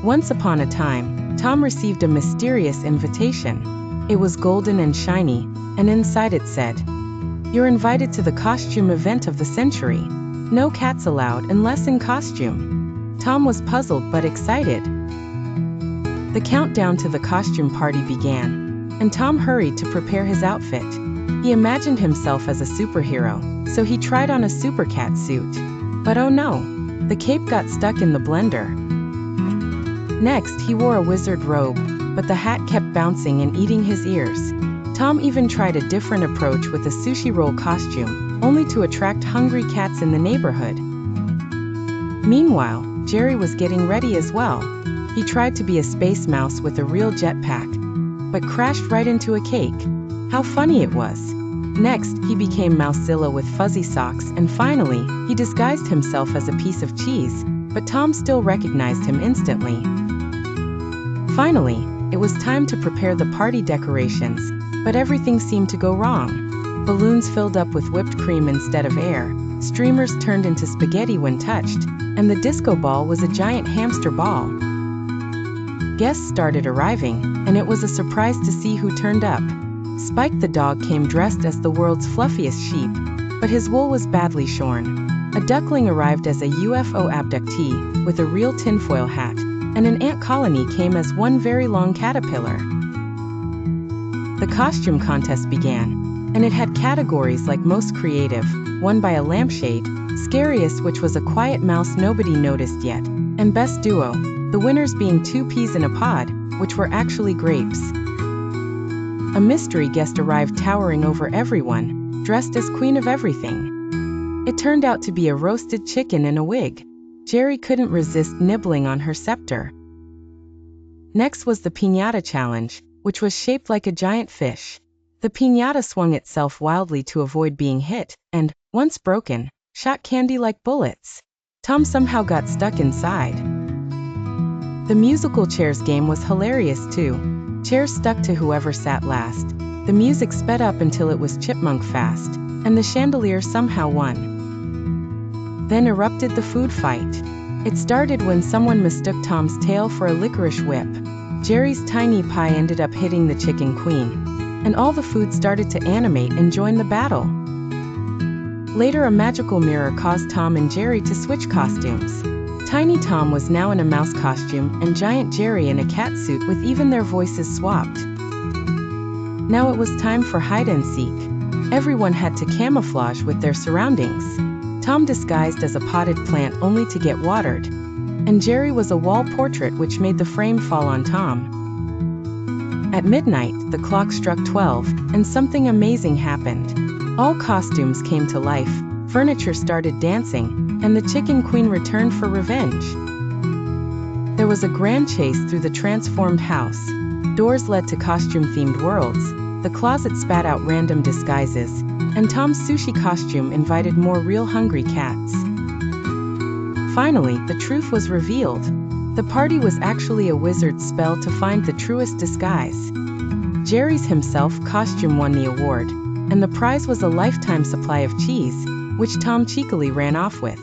Once upon a time, Tom received a mysterious invitation. It was golden and shiny, and inside it said, "You're invited to the costume event of the century. No cats allowed unless in costume." Tom was puzzled but excited. The countdown to the costume party began, and Tom hurried to prepare his outfit. He imagined himself as a superhero, so he tried on a super cat suit. But oh no, the cape got stuck in the blender. Next, he wore a wizard robe, but the hat kept bouncing and eating his ears. Tom even tried a different approach with a sushi roll costume, only to attract hungry cats in the neighborhood. Meanwhile, Jerry was getting ready as well. He tried to be a space mouse with a real jetpack, but crashed right into a cake. How funny it was. Next, he became Mousezilla with fuzzy socks, and finally, he disguised himself as a piece of cheese, but Tom still recognized him instantly. Finally, it was time to prepare the party decorations, but everything seemed to go wrong. Balloons filled up with whipped cream instead of air, streamers turned into spaghetti when touched, and the disco ball was a giant hamster ball. Guests started arriving, and it was a surprise to see who turned up. Spike the dog came dressed as the world's fluffiest sheep, but his wool was badly shorn. A duckling arrived as a UFO abductee, with a real tinfoil hat, and an ant colony came as one very long caterpillar. The costume contest began, and it had categories like Most Creative, won by a lampshade, Scariest, which was a quiet mouse nobody noticed yet, and Best Duo, the winners being 2 peas in a pod, which were actually grapes. A mystery guest arrived towering over everyone, dressed as Queen of Everything. It turned out to be a roasted chicken in a wig. Jerry couldn't resist nibbling on her scepter. Next was the pinata challenge, which was shaped like a giant fish. The pinata swung itself wildly to avoid being hit, and, once broken, shot candy like bullets. Tom somehow got stuck inside. The musical chairs game was hilarious too. Chairs stuck to whoever sat last. The music sped up until it was chipmunk fast, and the chandelier somehow won. Then erupted the food fight. It started when someone mistook Tom's tail for a licorice whip. Jerry's tiny pie ended up hitting the chicken queen, and all the food started to animate and join the battle. Later, a magical mirror caused Tom and Jerry to switch costumes. Tiny Tom was now in a mouse costume, and Giant Jerry in a cat suit with even their voices swapped. Now it was time for hide and seek. Everyone had to camouflage with their surroundings. Tom disguised as a potted plant only to get watered, and Jerry was a wall portrait which made the frame fall on Tom. At midnight, the clock struck 12, and something amazing happened. All costumes came to life, furniture started dancing, and the Chicken Queen returned for revenge. There was a grand chase through the transformed house. Doors led to costume-themed worlds, the closet spat out random disguises, and Tom's sushi costume invited more real hungry cats. Finally, the truth was revealed. The party was actually a wizard's spell to find the truest disguise. Jerry's himself costume won the award, and the prize was a lifetime supply of cheese, which Tom cheekily ran off with.